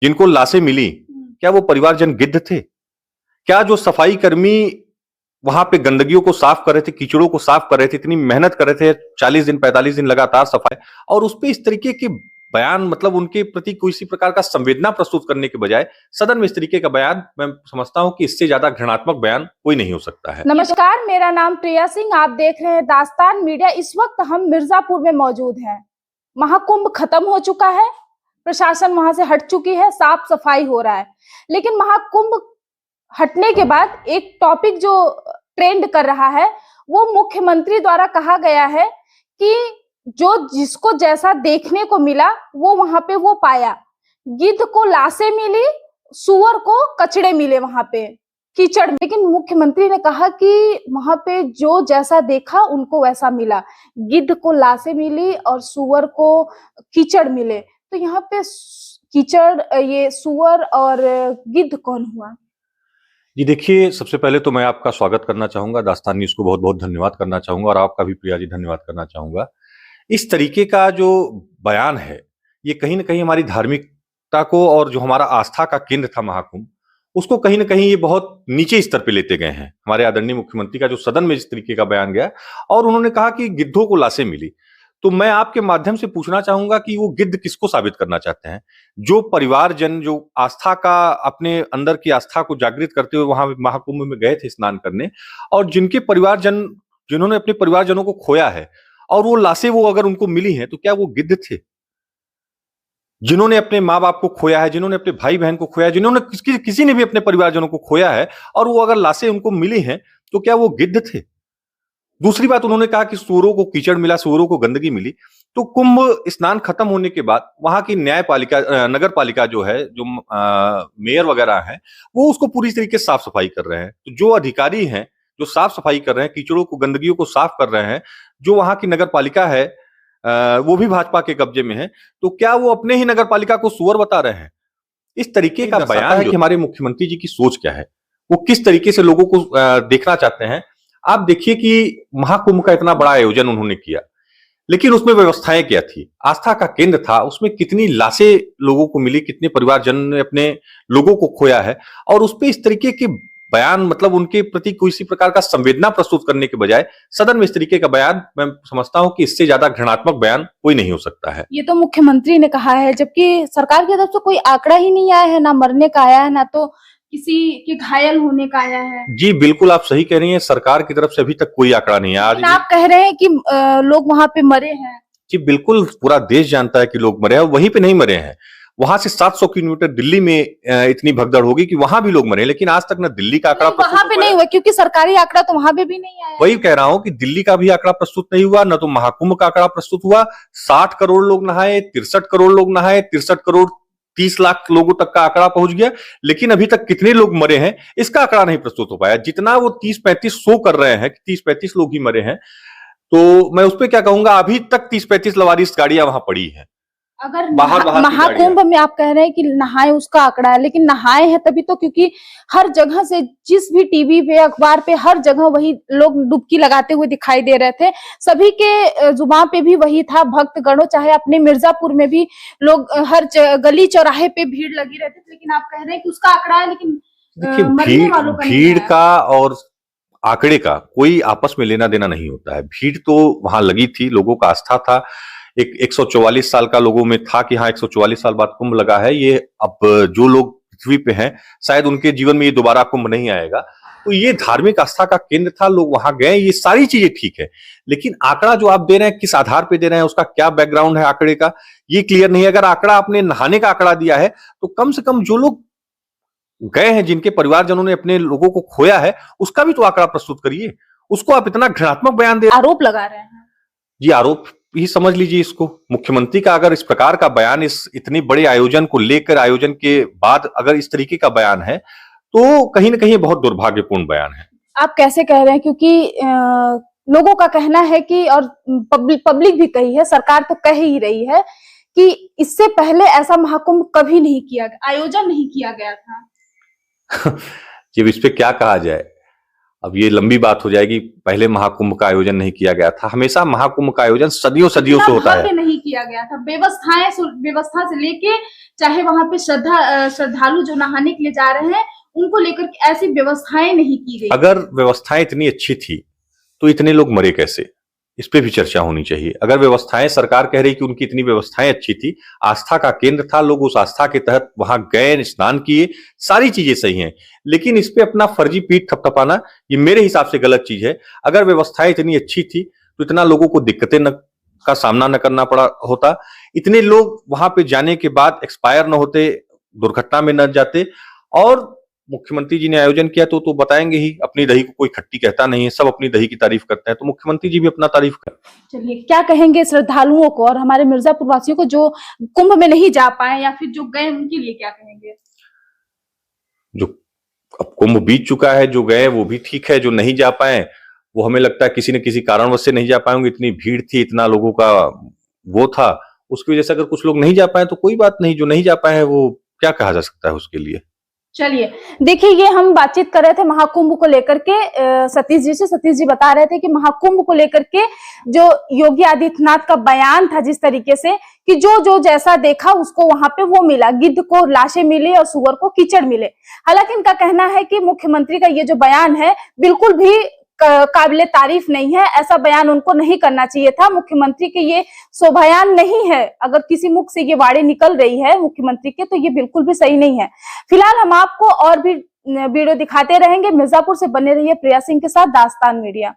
जिनको लाशें मिली, क्या वो परिवारजन गिद्ध थे? क्या जो सफाई कर्मी वहां पे गंदगियों को साफ कर रहे थे, कीचड़ों को साफ कर रहे थे, इतनी मेहनत कर रहे थे, 40 दिन 45 दिन लगातार सफाई, और उस पे इस तरीके के बयान, मतलब उनके प्रति किसी प्रकार का संवेदना प्रस्तुत करने के बजाय सदन में इस तरीके का बयान, मैं समझता हूं कि इससे ज्यादा घृणात्मक बयान कोई नहीं हो सकता है। नमस्कार, मेरा नाम प्रिया सिंह, आप देख रहे हैं दास्तान मीडिया। इस वक्त हम मिर्जापुर में मौजूद हैं। महाकुंभ खत्म हो चुका है, प्रशासन वहां से हट चुकी है, साफ सफाई हो रहा है। लेकिन महाकुंभ हटने के बाद एक टॉपिक जो ट्रेंड कर रहा है, वो मुख्यमंत्री द्वारा कहा गया है कि जो जिसको जैसा देखने को मिला वो वहां पे वो पाया। गिद्ध को लाशें मिली, सुअर को कचड़े मिले वहां पे कीचड़। लेकिन मुख्यमंत्री ने कहा कि वहां पे जो जैसा देखा उनको वैसा मिला। गिद्ध को लाशें मिली और सुअर को कीचड़ मिले। तो यहाँ पे कीचड़, ये सुअर और गिद्ध कौन हुआ? जी देखिए, सबसे पहले तो मैं आपका स्वागत करना चाहूंगा, दास्तान न्यूज़ को बहुत बहुत धन्यवाद करना चाहूंगा, और आपका भी प्रिया जी धन्यवाद करना चाहूंगा। इस तरीके का जो बयान है, ये कहीं न कहीं हमारी धार्मिकता को, और जो हमारा आस्था का केंद्र था महाकुंभ, उसको कहीं न कहीं ये बहुत नीचे स्तर पे लेते गए हैं। हमारे आदरणीय मुख्यमंत्री का जो सदन में इस तरीके का बयान गया, और उन्होंने कहा कि गिद्धों को लाशें मिली। तो मैं आपके माध्यम से पूछना चाहूंगा कि वो गिद्ध किसको साबित करना चाहते हैं? जो परिवारजन, जो आस्था का, अपने अंदर की आस्था को जागृत करते हुए वहां महाकुंभ में गए थे स्नान करने, और जिनके परिवारजन, जिन्होंने अपने परिवारजनों को खोया है, और वो लाशें वो अगर उनको मिली हैं, तो क्या वो गिद्ध थे? जिन्होंने अपने माँ बाप को खोया है, जिन्होंने अपने भाई बहन को खोया है, जिन्होंने किसी ने भी अपने परिवारजनों को खोया है, और वो अगर लाशें उनको मिली हैं, तो क्या वो गिद्ध थे? दूसरी बात, उन्होंने कहा कि सूअरों को कीचड़ मिला, सूअरों को गंदगी मिली। तो कुंभ स्नान खत्म होने के बाद वहां की न्यायपालिका, नगर पालिका जो है, जो मेयर वगैरह हैं, वो उसको पूरी तरीके से साफ सफाई कर रहे हैं। तो जो अधिकारी हैं, जो साफ सफाई कर रहे हैं, कीचड़ों को, गंदगियों को साफ कर रहे हैं, जो वहां की नगर पालिका है, वो भी भाजपा के कब्जे में है। तो क्या वो अपने ही नगर पालिका को सूअर बता रहे हैं? इस तरीके का बयान है कि हमारे मुख्यमंत्री जी की सोच क्या है, वो किस तरीके से लोगों को देखना चाहते हैं। आप देखिए कि महाकुंभ का इतना बड़ा आयोजन उन्होंने किया, लेकिन उसमें व्यवस्थाएं क्या थी? आस्था का केंद्र था, उसमें कितनी लाशें लोगों को मिली, कितने परिवारजन ने अपने लोगों को खोया है, और उस पे इस तरीके के बयान, मतलब उनके प्रति किसी प्रकार का संवेदना प्रस्तुत करने के बजाय सदन में इस तरीके का बयान, मैं समझता हूं कि इससे ज्यादा घृणात्मक बयान कोई नहीं हो सकता है। ये तो मुख्यमंत्री ने कहा है, जबकि सरकार की तरफ से कोई आंकड़ा ही नहीं आया है, ना मरने का आया है, ना तो किसी के घायल होने का आया है। जी बिल्कुल, आप सही कह रही हैं, सरकार की तरफ से अभी तक कोई आंकड़ा नहीं है। आज आप कह रहे हैं कि लोग वहां पे मरे हैं। जी बिल्कुल, पूरा देश जानता है कि लोग मरे हैं, वहीं पे नहीं मरे हैं। वहां से 700 किलोमीटर दिल्ली में इतनी भगदड़ होगी कि वहां भी लोग मरे, लेकिन आज तक ना दिल्ली का आंकड़ा वहां पे नहीं हुआ, क्योंकि सरकारी आंकड़ा तो वहां पे भी नहीं आया। वही कह रहा हूं कि दिल्ली का भी आंकड़ा प्रस्तुत नहीं हुआ, न तो महाकुंभ का आंकड़ा प्रस्तुत हुआ। 60 करोड़ लोग नहाए, 63 करोड़ लोग नहाए, 63 करोड़ 30 लाख लोगों तक का आंकड़ा पहुंच गया, लेकिन अभी तक कितने लोग मरे हैं इसका आंकड़ा नहीं प्रस्तुत हो पाया। जितना वो 30-35 शो कर रहे हैं कि 30-35 लोग ही मरे हैं, तो मैं उस पर क्या कहूंगा, अभी तक 30-35 लवारिस गाड़ियां वहां पड़ी हैं। अगर महाकुंभ में आप कह रहे हैं कि नहाए उसका आंकड़ा है, लेकिन नहाए हैं तभी तो, क्योंकि हर जगह से, जिस भी टीवी पे, अखबार पे, हर जगह वही लोग डुबकी लगाते हुए दिखाई दे रहे थे। सभी के जुबान पे भी वही था, भक्तगणों, चाहे अपने मिर्जापुर में भी लोग हर गली चौराहे पे भीड़ लगी रहती थी। लेकिन आप कह रहे हैं कि उसका आंकड़ा है, लेकिन देखिए, भीड़ का और आंकड़े का कोई आपस में लेना देना नहीं होता है। भीड़ तो वहां लगी थी, लोगों का आस्था था, एक 144 साल का लोगों में था कि हाँ 144 साल बाद कुंभ लगा है। ये अब जो लोग पृथ्वी पे हैं, शायद उनके जीवन में ये दोबारा कुंभ नहीं आएगा। तो ये धार्मिक आस्था का केंद्र था, लोग वहां गए, ये सारी चीजें ठीक है। लेकिन आंकड़ा जो आप दे रहे हैं, किस आधार पे दे रहे हैं, उसका क्या बैकग्राउंड है आंकड़े का, ये क्लियर नहीं है। अगर आंकड़ा आपने नहाने का आंकड़ा दिया है, तो कम से कम जो लोग गए हैं, जिनके परिवारजनों ने अपने लोगों को खोया है, उसका भी तो आंकड़ा प्रस्तुत करिए। उसको आप इतना घृणात्मक बयान दे, आरोप लगा रहे हैं। जी आरोप ही समझ लीजिए इसको। मुख्यमंत्री का अगर इस प्रकार का बयान, इस इतनी बड़े आयोजन को लेकर, आयोजन के बाद अगर इस तरीके का बयान है, तो कहीं ना कहीं बहुत दुर्भाग्यपूर्ण बयान है। आप कैसे कह रहे हैं? क्योंकि लोगों का कहना है कि, और पब्लिक भी कही है, सरकार तो कह ही रही है कि इससे पहले ऐसा महाकुंभ कभी नहीं किया, आयोजन नहीं किया गया था। जब इस पे क्या कहा जाए, अब ये लंबी बात हो जाएगी, पहले महाकुंभ का आयोजन नहीं किया गया था। हमेशा महाकुंभ का आयोजन सदियों सदियों से होता है। नहीं किया गया था, व्यवस्था से लेके, चाहे वहां पे श्रद्धालु जो नहाने के लिए जा रहे हैं उनको लेकर ऐसी व्यवस्थाएं नहीं की गई। अगर व्यवस्थाएं इतनी अच्छी थी तो इतने लोग मरे कैसे, इस पे भी चर्चा होनी चाहिए। अगर व्यवस्थाएं, सरकार कह रही कि उनकी इतनी व्यवस्थाएं अच्छी थी, आस्था का केंद्र था, लोग उस आस्था के तहत वहां गए, स्नान किए, सारी चीजें सही हैं, लेकिन इस पे अपना फर्जी पीठ थपथपाना ये मेरे हिसाब से गलत चीज है। अगर व्यवस्थाएं इतनी अच्छी थी तो इतना लोगों को दिक्कतें का सामना न करना पड़ा होता, इतने लोग वहां पे जाने के बाद एक्सपायर न होते, दुर्घटना में न जाते। और मुख्यमंत्री जी ने आयोजन किया तो बताएंगे ही, अपनी दही को कोई खट्टी कहता नहीं है, सब अपनी दही की तारीफ करते हैं, तो मुख्यमंत्री जी भी अपना तारीफ कर। चलिए, क्या कहेंगे श्रद्धालुओं को और हमारे मिर्जापुर वासियों को जो कुंभ में नहीं जा पाए या फिर जो गए, उनके लिए क्या कहेंगे? जो अब कुंभ बीत चुका है, जो गए वो भी ठीक है, जो नहीं जा पाए वो हमें लगता है किसी न किसी कारणवश से नहीं जा पाएंगे। इतनी भीड़ थी, इतना लोगों का वो था, उसकी वजह से अगर कुछ लोग नहीं जा पाए तो कोई बात नहीं, जो नहीं जा पाए हैं वो क्या कहा जा सकता है उसके लिए। चलिए, देखिए, ये हम बातचीत कर रहे थे महाकुंभ को लेकर के सतीश जी से। सतीश जी बता रहे थे कि महाकुंभ को लेकर के जो योगी आदित्यनाथ का बयान था, जिस तरीके से कि जो जैसा देखा उसको वहां पे वो मिला, गिद्ध को लाशें मिली और सुअर को कीचड़ मिले। हालांकि इनका कहना है कि मुख्यमंत्री का ये जो बयान है बिल्कुल भी काबिले तारीफ नहीं है, ऐसा बयान उनको नहीं करना चाहिए था। मुख्यमंत्री के ये शोभायान नहीं है, अगर किसी मुख से ये वाणी निकल रही है मुख्यमंत्री के, तो ये बिल्कुल भी सही नहीं है। फिलहाल हम आपको और भी वीडियो दिखाते रहेंगे। मिर्जापुर से बने रहिए प्रिया सिंह के साथ, दास्तान मीडिया।